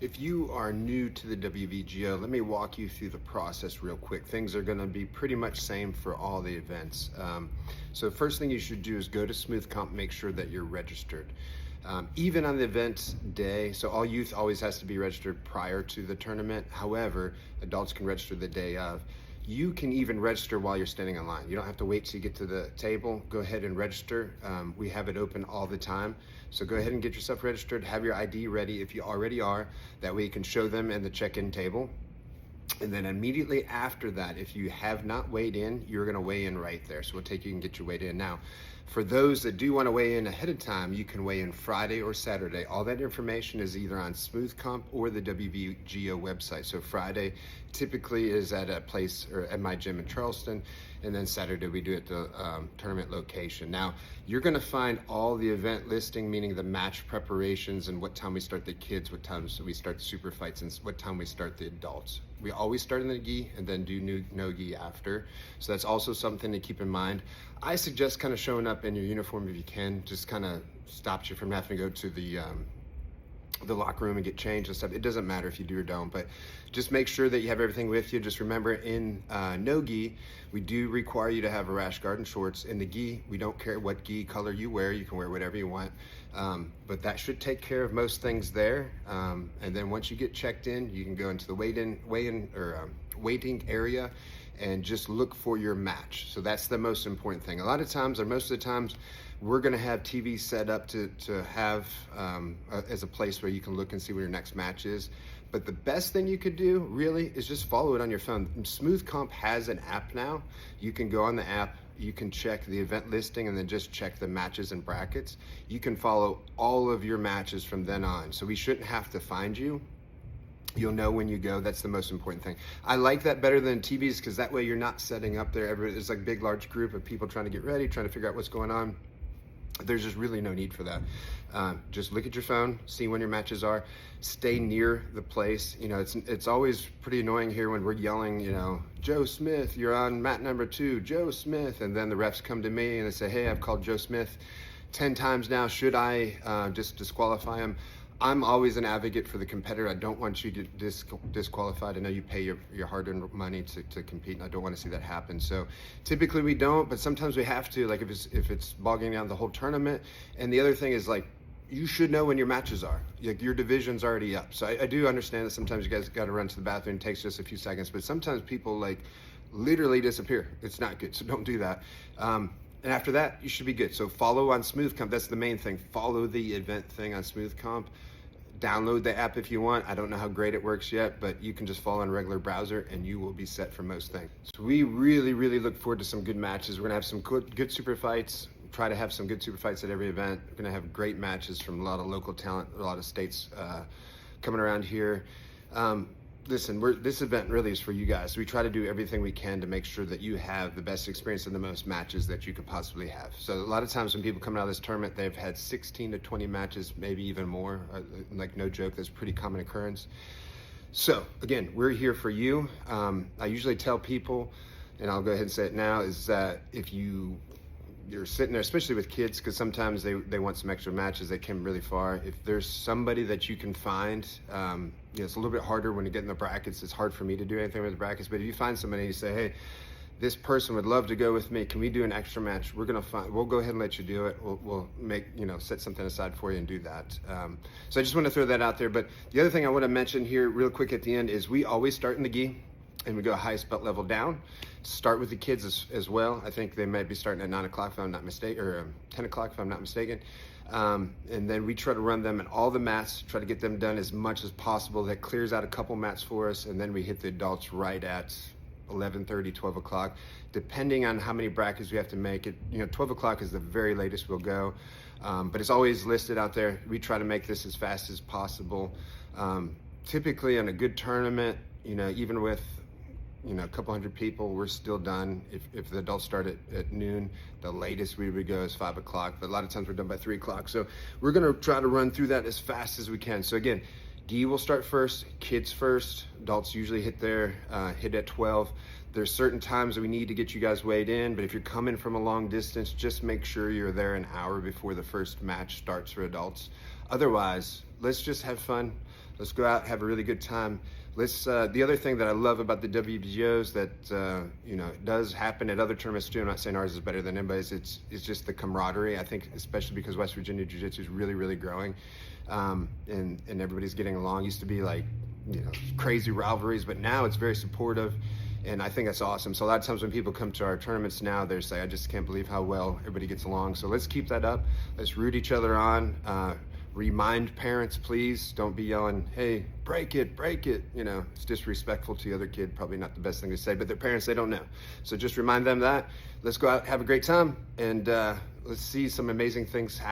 If you are new to the WVGO, let me walk you through the process real quick. Things are going to be pretty much same for all the events. So first thing you should do is go to Smooth Comp, make sure that you're registered. Even on the event day, so all youth always has to be registered prior to the tournament. However, adults can register the day of. You can even register while you're standing in line. You don't have to wait till you get to the table. Go ahead and register. We have it open all the time. So go ahead and get yourself registered. Have your ID ready if you already are. That way you can show them in the check-in table. And then immediately after that, if you have not weighed in, you're gonna weigh in right there. So we'll take you and get you weighed in. Now, for those that do wanna weigh in ahead of time, you can weigh in Friday or Saturday. All that information is either on Smooth Comp or the WVGO website. So Friday typically is at a place or at my gym in Charleston, and then Saturday we do it at the tournament location. Now, you're gonna find all the event listing, meaning the match preparations and what time we start the kids, what times we start the super fights, and what time we start the adults. We always start in the gi and then do no gi after. So that's also something to keep in mind. I suggest kind of showing up in your uniform if you can. Just kind of stops you from having to go to the locker room and get changed and stuff. It doesn't matter if you do or don't, but just make sure that you have everything with you. Just remember, in no gi, we do require you to have a rash guard and shorts. In the gi, we don't care what gi color you wear. You can wear whatever you want, but that should take care of most things there. And then once you get checked in, you can go into the waiting area and just look for your match. So that's the most important thing. A lot of times, or most of the times, we're gonna have TV set up to have as a place where you can look and see where your next match is. But the best thing you could do really is just follow it on your phone. Smooth Comp has an app now. You can go on the app, you can check the event listing and then just check the matches and brackets. You can follow all of your matches from then on. So we shouldn't have to find you. You'll know when you go. That's the most important thing. I like that better than TVs because that way you're not setting up there. There's like a big, large group of people trying to get ready, trying to figure out what's going on. There's just really no need for that. Just look at your phone, see when your matches are, stay near the place. You know, it's always pretty annoying here when we're yelling, you know, Joe Smith, you're on mat number 2, Joe Smith. And then the refs come to me and they say, hey, I've called Joe Smith 10 times now. Should I just disqualify him? I'm always an advocate for the competitor. I don't want you to disqualified. I know you pay your hard-earned money to compete, and I don't want to see that happen. So typically we don't, but sometimes we have to, like if it's bogging down the whole tournament. And the other thing is, like, you should know when your matches are. Like, your division's already up. So I do understand that sometimes you guys got to run to the bathroom. It takes just a few seconds, but sometimes people like literally disappear. It's not good, so don't do that. And after that, you should be good. So follow on Smooth Comp. That's the main thing. Follow the event thing on Smooth Comp. Download the app if you want. I don't know how great it works yet, but you can just follow on a regular browser and you will be set for most things. So we really, really look forward to some good matches. We're gonna have some good super fights. Try to have some good super fights at every event. We're gonna have great matches from a lot of local talent, a lot of states coming around here. Listen, this event really is for you guys. We try to do everything we can to make sure that you have the best experience and the most matches that you could possibly have. So a lot of times when people come out of this tournament, they've had 16 to 20 matches, maybe even more. Like, no joke, that's a pretty common occurrence. So again, we're here for you. I usually tell people, and I'll go ahead and say it now, is that if you're sitting there, especially with kids, because sometimes they want some extra matches, they came really far. If there's somebody that you can find, you know, it's a little bit harder when you get in the brackets. It's hard for me to do anything with the brackets, but if you find somebody and you say, hey, this person would love to go with me, can we do an extra match? We'll go ahead and let you do it. We'll make, you know, set something aside for you and do that. So I just want to throw that out there. But the other thing I want to mention here real quick at the end is we always start in the gi and we go highest belt level down. Start with the kids as well. I think they might be starting at 9 o'clock if I'm not mistaken, or 10 o'clock if I'm not mistaken. And then we try to run them in all the mats, try to get them done as much as possible. That clears out a couple mats for us, and then we hit the adults right at 11:30, 12 o'clock, depending on how many brackets we have to make. It, you know, 12 o'clock is the very latest we'll go, but it's always listed out there. We try to make this as fast as possible. Typically on a good tournament, you know, even with, you know, a couple hundred people, we're still done. If the adults start at noon, the latest we would go is 5 o'clock, but a lot of times we're done by 3 o'clock. So we're gonna try to run through that as fast as we can. So again, gi will start first, kids first, adults usually hit at 12. There's certain times that we need to get you guys weighed in, but if you're coming from a long distance, just make sure you're there an hour before the first match starts for adults. Otherwise, let's just have fun. Let's go out, have a really good time. The other thing that I love about the WVGOs that it does happen at other tournaments too. I'm not saying ours is better than anybody's. It's just the camaraderie. I think especially because West Virginia Jiu-Jitsu is really, really growing, and everybody's getting along. Used to be like crazy rivalries, but now it's very supportive. And I think that's awesome. So a lot of times when people come to our tournaments now, they're saying, I just can't believe how well everybody gets along. So let's keep that up. Let's root each other on. Remind parents, please, don't be yelling, hey, break it, break it. It's disrespectful to the other kid. Probably not the best thing to say, but their parents, they don't know. So just remind them that. Let's go out, have a great time, and let's see some amazing things happen.